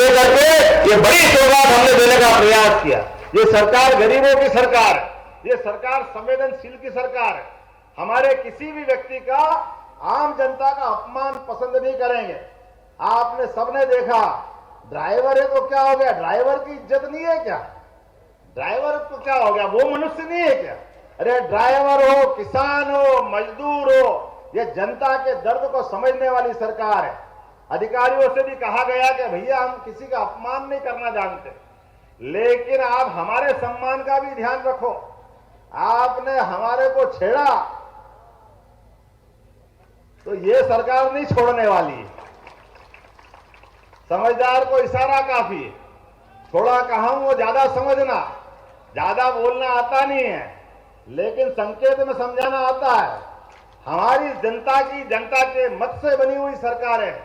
लेकर के ये बड़ी सौगात हमने देने का प्रयास किया। ये सरकार गरीबों की सरकार है, ये सरकार संवेदनशील की सरकार है। हमारे किसी भी व्यक्ति का, आम जनता का अपमान पसंद नहीं करेंगे। आपने सबने देखा, ड्राइवर है तो क्या हो गया, ड्राइवर की इज्जत नहीं है क्या? ड्राइवर तो क्या हो गया, वो मनुष्य नहीं है क्या? अरे ड्राइवर हो, किसान हो, मजदूर हो, ये जनता के दर्द को समझने वाली सरकार है। अधिकारियों से भी कहा गया कि भैया हम किसी का अपमान नहीं करना जानते, लेकिन आप हमारे सम्मान का भी ध्यान रखो। आपने हमारे को छेड़ा तो ये सरकार नहीं छोड़ने वाली है। समझदार को इशारा काफी है, थोड़ा कहूं वो ज्यादा समझना, ज्यादा बोलना आता नहीं है, लेकिन संकेत में समझाना आता है। हमारी जनता की, जनता के मत से बनी हुई सरकार है,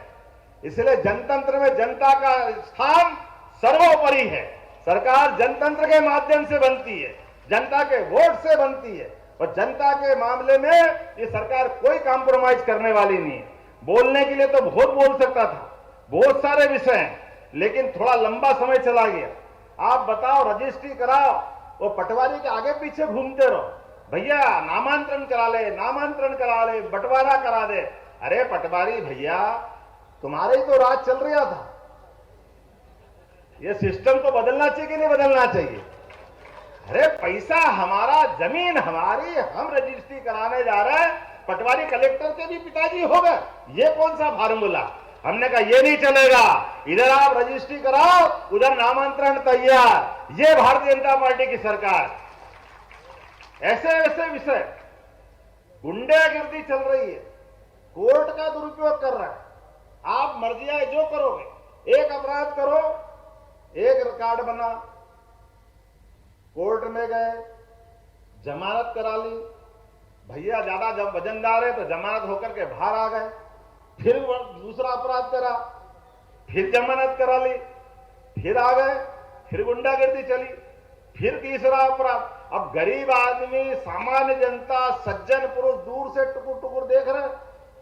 इसलिए जनतंत्र में जनता का स्थान सर्वोपरि है। सरकार जनतंत्र के माध्यम से बनती है, जनता के वोट से बनती है, और जनता के मामले में ये सरकार कोई कॉम्प्रोमाइज करने वाली नहीं है। बोलने के लिए तो बहुत बोल सकता था, बहुत सारे विषय हैं, लेकिन थोड़ा लंबा समय चला गया। आप बताओ, रजिस्ट्री कराओ, वो पटवारी के आगे पीछे घूमते रहो, भैया नामांतरण करा ले, नामांतरण करा ले, बंटवारा करा दे। अरे पटवारी भैया, तुम्हारे ही तो राज चल रहा था, ये सिस्टम तो बदलना चाहिए कि नहीं बदलना चाहिए? अरे पैसा हमारा, जमीन हमारी, हम रजिस्ट्री कराने जा रहे हैं, पटवारी कलेक्टर के भी पिताजी हो गए, ये कौन सा फार्मूला? हमने कहा ये नहीं चलेगा, इधर आप रजिस्ट्री कराओ, उधर नामांतरण तैयार। ये भारतीय जनता पार्टी की सरकार। ऐसे ऐसे विषय, गुंडागर्दी चल रही है, कोर्ट का दुरुपयोग कर रहा है। आप मर्जियां जो करोगे, एक अपराध करो, एक रिकॉर्ड बना, कोर्ट में गए, जमानत करा ली, भैया ज्यादा जब वजनदार है तो जमानत होकर के बाहर आ गए, फिर दूसरा अपराध करा, फिर जमानत करा ली, फिर आ गए, फिर गुंडागर्दी चली, फिर तीसरा अपराध। अब गरीब आदमी, सामान्य जनता, सज्जन पुरुष दूर से टुकुर टुकुर देख रहे हैं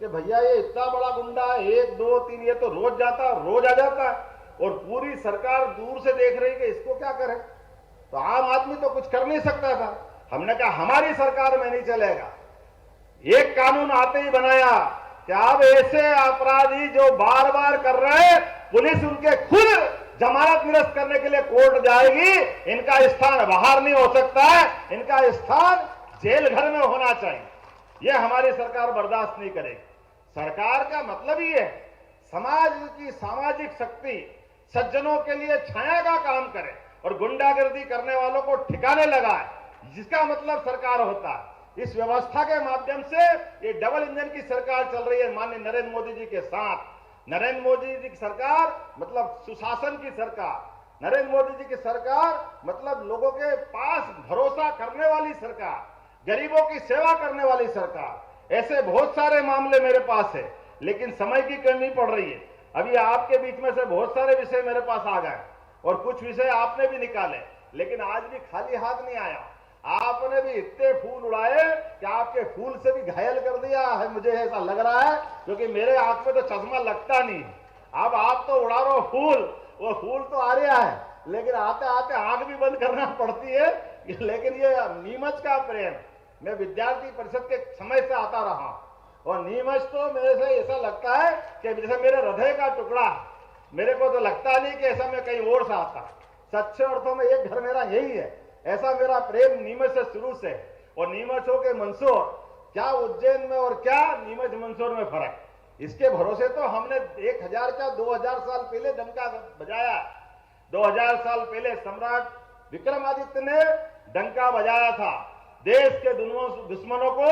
कि भैया ये इतना बड़ा गुंडा है, 1 2 3, ये तो रोज जाता, रोज आ जाता है, और पूरी सरकार दूर से देख रही है कि इसको क्या करे। तो आम आदमी तो कुछ कर नहीं सकता था। हमने कहा हमारी सरकार में नहीं चलेगा। एक कानून आते ही बनाया कि अब ऐसे अपराधी जो बार बार कर रहे हैं, पुलिस उनके खुद जमानत निरस्त करने के लिए कोर्ट जाएगी, इनका स्थान बाहर नहीं हो सकता है, इनका स्थान जेल घर में होना चाहिए। यह हमारी सरकार बर्दाश्त नहीं करेगी। सरकार का मतलब ही है समाज की सामाजिक शक्ति सज्जनों के लिए छाया का काम करे और गुंडागर्दी करने वालों को ठिकाने लगाए, जिसका मतलब सरकार होता है। इस व्यवस्था के माध्यम से ये डबल इंजन की सरकार चल रही है माननीय नरेंद्र मोदी जी के साथ। नरेंद्र मोदी जी की सरकार मतलब सुशासन की सरकार, नरेंद्र मोदी जी की सरकार मतलब लोगों के पास भरोसा करने वाली सरकार, गरीबों की सेवा करने वाली सरकार। ऐसे बहुत सारे मामले मेरे पास है, लेकिन समय की कमी पड़ रही है। अभी आपके बीच में से बहुत सारे विषय मेरे पास आ गए और कुछ विषय आपने भी निकाले, लेकिन आज भी खाली हाथ नहीं आया। आपने भी इतने फूल उड़ाए कि आपके फूल से भी घायल कर दिया है, मुझे ऐसा लग रहा है, क्योंकि मेरे आंख में तो चश्मा लगता नहीं। अब आप तो उड़ा रहे हो फूल, वो फूल तो आ रहा है, लेकिन आते आते आंख भी बंद करना पड़ती है। लेकिन ये नीमच का प्रेम, मैं विद्यार्थी परिषद के समय से आता रहा, और नीमच तो मेरे से ऐसा लगता है कि जैसे मेरे हृदय का टुकड़ा। मेरे को तो लगता नहीं कि ऐसा मैं कहीं और से आता। सच्चे अर्थों में एक घर मेरा यही है। ऐसा मेरा प्रेम नीमच से शुरू से। और नीमच हो के मंदसौर, क्या उज्जैन में और क्या नीमच मंदसौर में फर्क। इसके भरोसे तो हमने 1000 क्या 2000 साल पहले डंका बजाया। 2000 साल पहले सम्राट विक्रमादित्य ने डंका बजाया था, देश के दुश्मनों को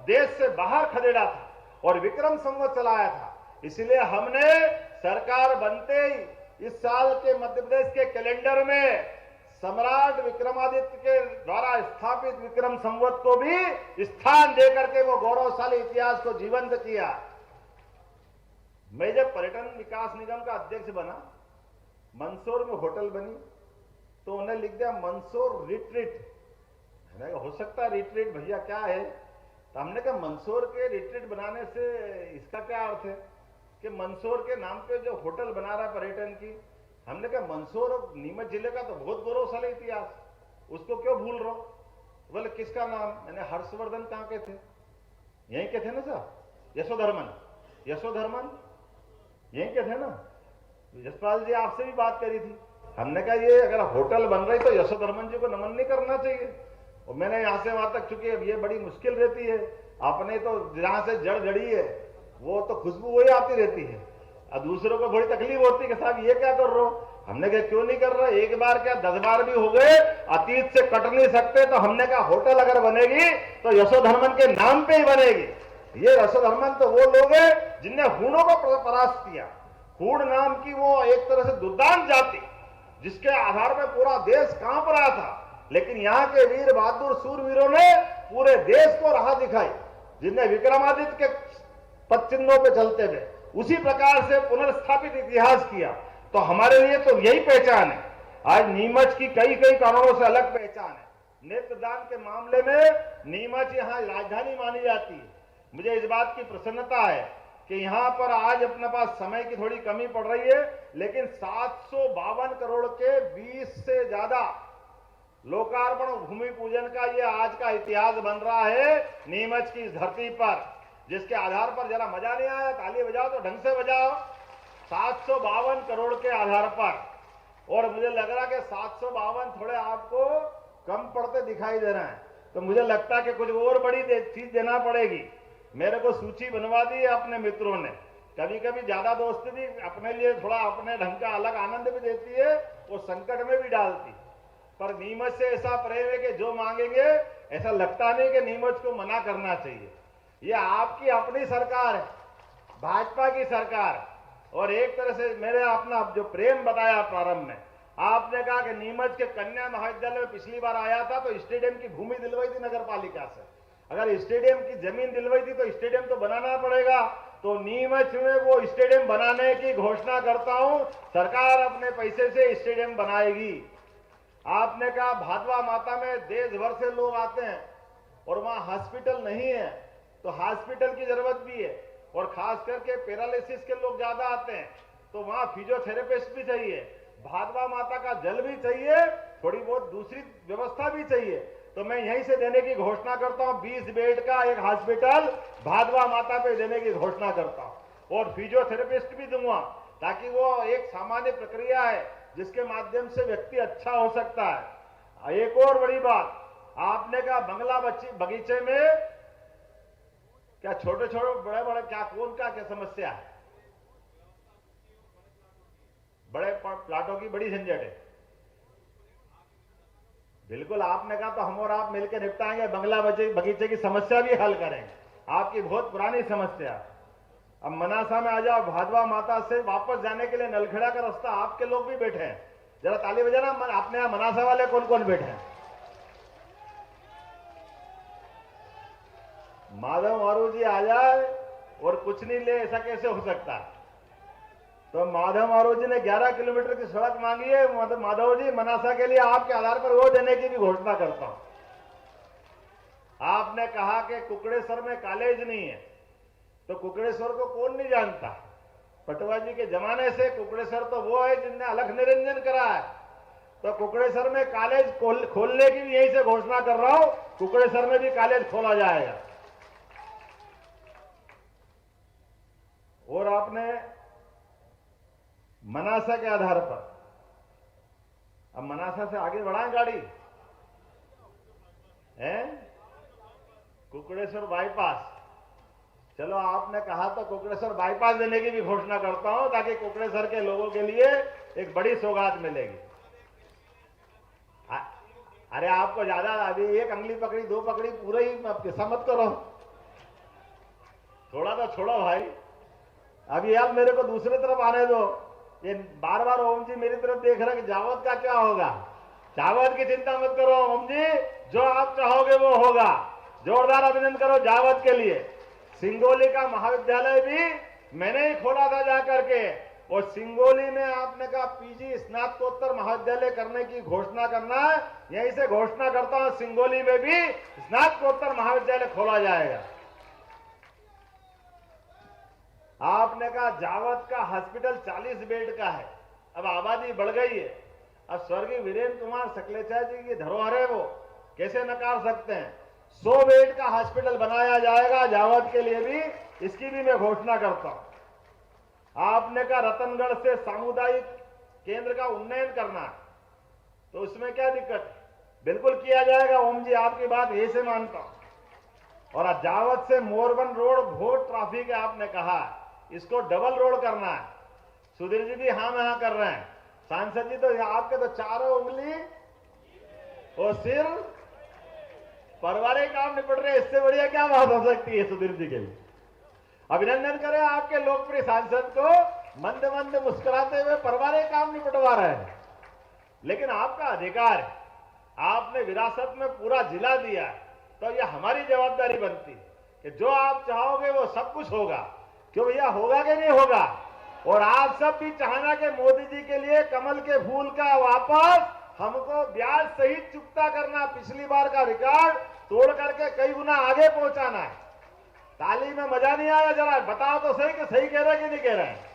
देश से बाहर खदेड़ा था और विक्रम संवत चलाया था। इसलिए हमने सरकार बनते ही इस साल के मध्य प्रदेश के कैलेंडर में सम्राट विक्रमादित्य के द्वारा स्थापित विक्रम संवत को भी स्थान देकर के वो गौरवशाली इतिहास को जीवंत किया। मैं जब पर्यटन विकास निगम का अध्यक्ष बना, मंदसौर में होटल बनी तो उन्हें लिख दिया मंदसौर रिट्रीट। हो सकता है रिट्रीट भैया क्या है, तो हमने कहा मंदसौर के रिट्रीट बनाने से इसका क्या अर्थ है कि मंदसौर के नाम पे जो होटल बना रहा पर्यटन की, हमने कहा मंदसौर और नीमच जिले का तो बहुत गौरवशाली इतिहास, उसको क्यों भूल रहे हो? बोले किसका नाम? मैंने हर्षवर्धन कहां के थे? यहीं के थे ना साहब, यशोधर्मन, यशोधर्मन यहीं के थे ना। यशपाल जी आपसे भी बात करी थी, हमने कहा ये अगर होटल बन रही तो यशोधर्मन जी को नमन नहीं करना चाहिए। और मैंने यहां से वहां तक, चूंकि अब ये बड़ी मुश्किल रहती है, अपने तो जहां से जड़ जड़ी है वो तो खुशबू वही आती रहती है, और दूसरों को बड़ी तकलीफ होती है कि साहब ये क्या कर रहे हो। हमने कहा क्यों नहीं कर रहे, एक बार क्या 10 बार भी हो गए, अतीत से कट नहीं सकते। तो हमने कहा होटल अगर बनेगी तो यशोधर्मन के नाम पे ही बनेगी। ये यशोधर्मन तो वो लोग हैं जिनने हूणों को परास्त किया। हूण नाम की वो एक तरह से दुर्दांत जाति, जिसके आधार पर पूरा देश कांप रहा था, लेकिन यहां के वीर बहादुर सूरवीरों ने पूरे देश को राह दिखाई, जिनने विक्रमादित्य के पद चिन्हों पे चलते हुए उसी प्रकार से पुनर्स्थापित इतिहास किया। तो हमारे लिए तो यही पहचान है। आज नीमच की कई कई कारणों से अलग पहचान है। नेत्रदान के मामले में नीमच यहां राजधानी मानी जाती है। मुझे इस बात की प्रसन्नता है कि यहां पर आज अपने पास समय की थोड़ी कमी पड़ रही है, लेकिन 752 करोड़ के 20 से ज्यादा लोकार्पण भूमि पूजन का ये आज का इतिहास बन रहा है नीमच की इस धरती पर, जिसके आधार पर जरा मजा नहीं आया, ताली बजाओ तो ढंग से बजाओ। 752 करोड़ के आधार पर, और मुझे लग रहा कि 752 थोड़े आपको कम पड़ते दिखाई दे रहे हैं, तो मुझे लगता है कि कुछ और बड़ी चीज देना पड़ेगी। मेरे को सूची बनवा दी है अपने मित्रों ने। कभी कभी ज्यादा दोस्ती भी अपने लिए थोड़ा अपने ढंग का अलग आनंद भी देती है और संकट में भी डालती, पर नीमच से ऐसा प्रेम है कि जो मांगेंगे, ऐसा लगता नहीं कि नीमच को मना करना चाहिए। ये आपकी अपनी सरकार है, भाजपा की सरकार। और एक तरह से मेरे अपना जो प्रेम बताया प्रारंभ में, आपने कहा कि नीमच के कन्या महाविद्यालय में पिछली बार आया था तो स्टेडियम की भूमि दिलवाई थी नगर पालिका से। अगर स्टेडियम की जमीन दिलवाई थी तो स्टेडियम तो बनाना पड़ेगा। तो नीमच में वो स्टेडियम बनाने की घोषणा करता हूं, सरकार अपने पैसे से स्टेडियम बनाएगी। आपने कहा भादवा माता में देश भर से लोग आते हैं और वहां हॉस्पिटल नहीं है, तो हॉस्पिटल की जरूरत भी है, और खास करके पैरालिसिस के लोग ज्यादा आते हैं, तो वहां फिजियोथेरेपिस्ट भी चाहिए, भादवा माता का जल भी चाहिए, थोड़ी बहुत दूसरी व्यवस्था भी चाहिए। तो मैं यहीं से देने की घोषणा करता हूं, 20 बेड का एक हॉस्पिटल भादवा माता पे देने की घोषणा करता हूं, और फिजियोथेरेपिस्ट भी दूंगा, ताकि वो एक सामान्य प्रक्रिया है जिसके माध्यम से व्यक्ति अच्छा हो सकता है। एक और बड़ी बात, आपने कहा बंगला बगीचे में क्या छोटे छोटे बड़े बड़े क्या कौन क्या समस्या है? बड़े प्लाटों की बड़ी झंझट है। बिल्कुल, आपने कहा तो हम और आप मिलकर निपटाएंगे, बंगला बगीचे की समस्या भी हल करेंगे, आपकी बहुत पुरानी समस्या। अब मनासा में आ जाओ, भादवा माता से वापस जाने के लिए नलखेड़ा का रास्ता, आपके लोग भी बैठे हैं, जरा ताली बजाना। आपने यहां मनासा वाले कौन कौन बैठे हैं? माधव मारू जी आ जाए और कुछ नहीं ले, ऐसा कैसे हो सकता है? तो माधव मारू जी ने 11 किलोमीटर की सड़क मांगी है। माधव जी, मनासा के लिए आपके आधार पर वो देने की भी घोषणा करता हूं। आपने कहा कि कुकड़ेश्वर में कॉलेज नहीं है, तो कुकड़ेश्वर को कौन नहीं जानता? पटवा जी के जमाने से कुकड़ेश्वर तो वो है जिनने अलख निरंजन करा है। तो कुकड़ेश्वर में कॉलेज खोलने की भी यहीं से घोषणा कर रहा हूं, कुकड़ेश्वर में भी कॉलेज खोला जाएगा। और आपने मनासा के आधार पर, अब मनासा से आगे बढ़ाएं गाड़ी है, कुकड़ेश्वर बाईपास। चलो, आपने कहा तो कुकड़ेश्वर बाईपास देने की भी घोषणा करता हूं, ताकि कुकड़ेश्वर के लोगों के लिए एक बड़ी सौगात मिलेगी। अरे आपको ज्यादा, अभी एक अंगली पकड़ी, 2 पकड़ी, पूरे ही किस्सा मत करो, थोड़ा तो छोड़ो भाई। अब यार मेरे को दूसरे तरफ आने दो। ये बार बार ओम जी मेरी तरफ देख रहे हैं कि जावद का क्या होगा। जावद की चिंता मत करो ओम जी, जो आप चाहोगे वो होगा। जोरदार अभिनंदन करो जावद के लिए। सिंगोली का महाविद्यालय भी मैंने ही खोला था जाकर के, और सिंगोली में आपने कहा पीजी स्नातकोत्तर महाविद्यालय करने की घोषणा करना है, यहीं से घोषणा करता हूं, सिंगोली में भी स्नातकोत्तर महाविद्यालय खोला जाएगा। आपने कहा जावद का हॉस्पिटल 40 बेड का है, अब आबादी बढ़ गई है। अब स्वर्गीय वीरेंद्र कुमार सकलेचा जी की धरोहर है, वो कैसे नकार सकते हैं। 100 बेड का हॉस्पिटल बनाया जाएगा जावद के लिए भी, इसकी भी मैं घोषणा करता हूं। आपने कहा रतनगढ़ से सामुदायिक केंद्र का उन्नयन करना है, तो उसमें क्या दिक्कत है, बिल्कुल किया जाएगा। ओम जी आपकी बात ये से मानता हूं। और जावद से मोरबन रोड बहुत ट्रैफिक है, आपने कहा इसको डबल रोड करना है। सुधीर जी भी हाँ में हाँ कर रहे हैं। सांसद जी तो आपके तो चारों उंगली और सिर परवारे काम निपट रहे, इससे बढ़िया क्या बात हो सकती है सुधीर जी के लिए। अभिनंदन करें आपके लोकप्रिय सांसद को, मंद मंद मुस्कुराते हुए परवारे काम निपटवा रहे हैं। लेकिन आपका अधिकार है, आपने विरासत में पूरा जिला दिया है, तो यह हमारी जवाबदारी बनती है कि जो आप चाहोगे वो सब कुछ होगा। क्यों भैया, होगा कि नहीं होगा। और आप सब भी चाहना कि मोदी जी के लिए कमल के फूल का वापस हमको ब्याज सहित चुकता करना, पिछली बार का रिकॉर्ड तोड़ करके कई गुना आगे पहुंचाना है। ताली में मजा नहीं आया, जरा बताओ तो सही कि सही कह रहे कि नहीं कह रहे हैं।